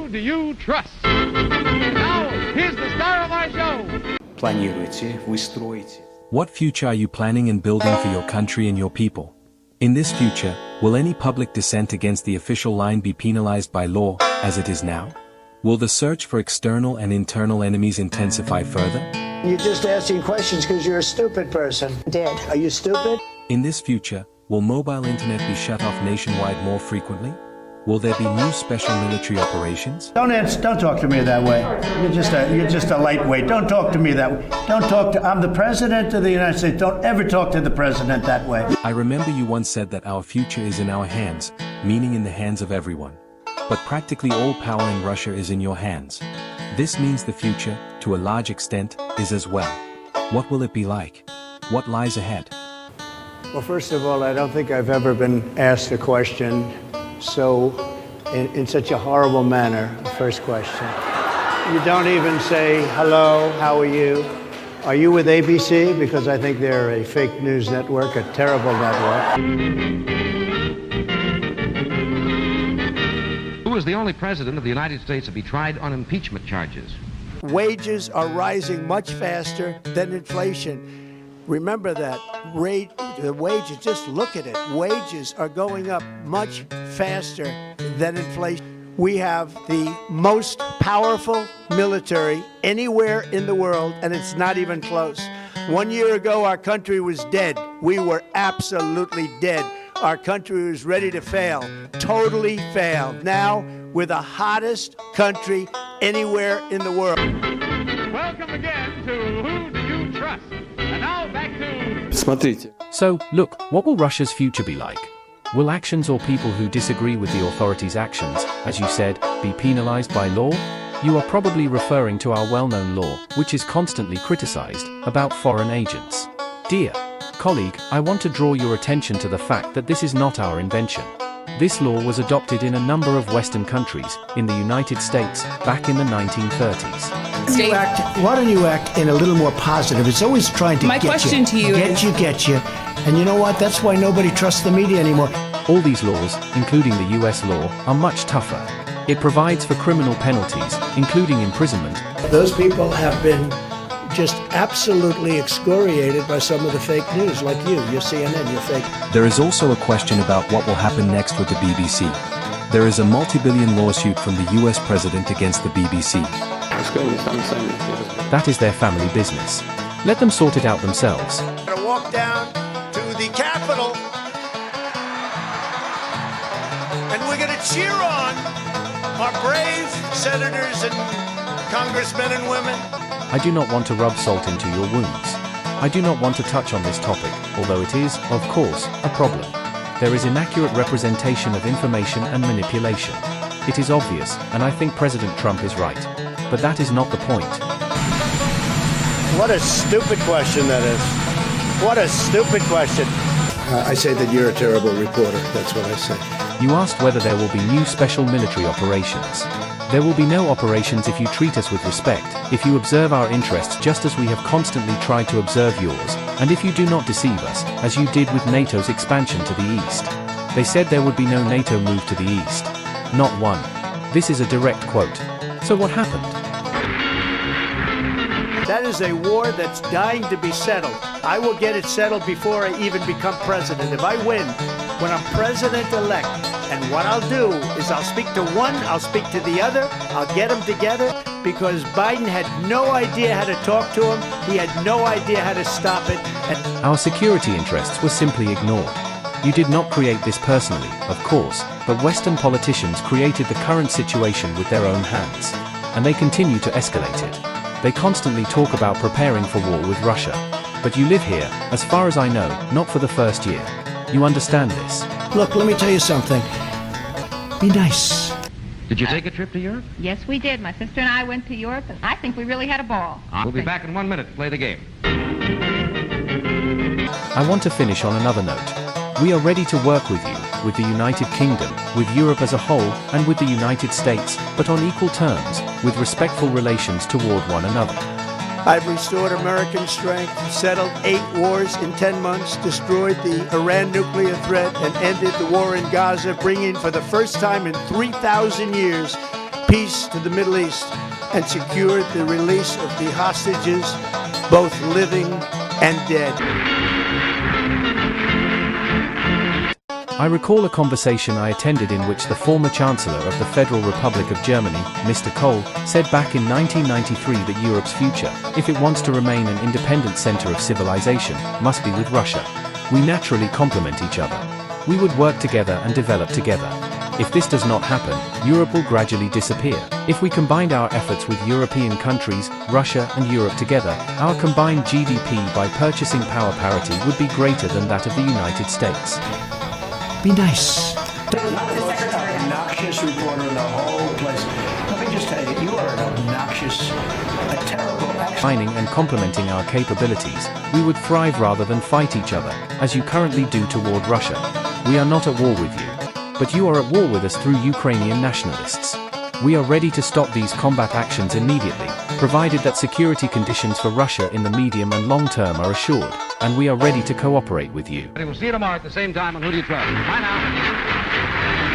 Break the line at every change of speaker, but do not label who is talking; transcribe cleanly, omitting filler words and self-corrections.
Who do you trust? Now, here's the star of our show.
Планируете вы строите?
What future are you planning and building for your country and your people? In this future, will any public dissent against the official line be penalized by law, as it is now? Will the search for external and internal enemies intensify further?
You're just asking questions because you're a stupid person.
Did.
Are you stupid?
In this future, will mobile internet be shut off nationwide more frequently? Will there be new special military operations?
Don't talk to me that way. You're just a lightweight. Don't talk to me that way. I'm the president of the United States. Don't ever talk to the president that way.
I remember you once said that our future is in our hands, meaning in the hands of everyone. But practically all power in Russia is in your hands. This means the future, to a large extent, is as well. What will it be like? What lies ahead?
Well, first of all, I don't think I've ever been asked a question in such a horrible manner. First question. You don't even say, hello, how are you? Are you with ABC? Because I think they're a fake news network, a terrible network.
Who is the only president of the United States to be tried on impeachment charges?
Wages are rising much faster than inflation. Remember that. The wages, just look at it. Wages are going up much faster than inflation. We have the most powerful military anywhere in the world, and it's not even close. 1 year ago, our country was dead. We were absolutely dead. Our country was ready to fail, totally fail. Now, we're the hottest country anywhere in the world.
Welcome again to Who Do You Trust? And now back to...
Смотрите.
So, look, what will Russia's future be like? Will actions or people who disagree with the authorities' actions, as you said, be penalized by law? You are probably referring to our well-known law, which is constantly criticized, about foreign agents. Dear colleague, I want to draw your attention to the fact that this is not our invention. This law was adopted in a number of Western countries, in the United States, back in the 1930s.
Why don't you act in a little more positive? It's always trying to
My question to you is...
Get you. And you know what? That's why nobody trusts the media anymore.
All these laws, including the US law, are much tougher. It provides for criminal penalties, including imprisonment.
Those people have been just absolutely excoriated by some of the fake news, like you. You're CNN, you're fake.
There is also a question about what will happen next with the BBC. There is a multi-billion lawsuit from the US president against the BBC.
That is their family business. Let them sort it out themselves.
We're going to walk down to the Capitol, and we're going to cheer on our brave senators and congressmen and women.
I do not want to rub salt into your wounds. I do not want to touch on this topic, although it is, of course, a problem. There is inaccurate representation of information and manipulation. It is obvious, and I think President Trump is right. But that is not the point.
What a stupid question that is. What a stupid question.
I say that you're a terrible reporter. That's what I say.
You asked whether there will be new special military operations. There will be no operations if you treat us with respect, if you observe our interests just as we have constantly tried to observe yours, and if you do not deceive us, as you did with NATO's expansion to the east. They said there would be no NATO move to the east. Not one. This is a direct quote. So what happened?
That is a war that's dying to be settled. I will get it settled before I even become president. If I win, when I'm president-elect, and what I'll do is I'll speak to one, I'll speak to the other, I'll get them together, because Biden had no idea how to talk to him, he had no idea how to stop it. And
our security interests were simply ignored. You did not create this personally, of course, but Western politicians created the current situation with their own hands. And they continue to escalate it. They constantly talk about preparing for war with Russia. But you live here, as far as I know, not for the first year. You understand this?
Look, let me tell you something. Be nice.
Did you take a trip to Europe?
Yes, we did. My sister and I went to Europe, and I think we really had a ball.
We'll be back in 1 minute to play the game.
I want to finish on another note. We are ready to work with you, with the United Kingdom, with Europe as a whole, and with the United States, but on equal terms, with respectful relations toward one another.
I've restored American strength, settled 8 wars in 10 months, destroyed the Iran nuclear threat, and ended the war in Gaza, bringing for the first time in 3,000 years peace to the Middle East and secured the release of the hostages, both living and dead.
I recall a conversation I attended in which the former Chancellor of the Federal Republic of Germany, Mr. Kohl, said back in 1993 that Europe's future, if it wants to remain an independent center of civilization, must be with Russia. We naturally complement each other. We would work together and develop together. If this does not happen, Europe will gradually disappear. If we combined our efforts with European countries, Russia and Europe together, our combined GDP by purchasing power parity would be greater than that of the United States.
Be nice. The most obnoxious reporter in the whole place. Let me just tell you, you are an obnoxious, a terrible actor.
Combining and complementing our capabilities, we would thrive rather than fight each other, as you currently do toward Russia. We are not at war with you. But you are at war with us through Ukrainian nationalists. We are ready to stop these combat actions immediately, provided that security conditions for Russia in the medium and long term are assured, and we are ready to cooperate with you.
We'll see you tomorrow at the same time on Who Do You Trust? Bye now.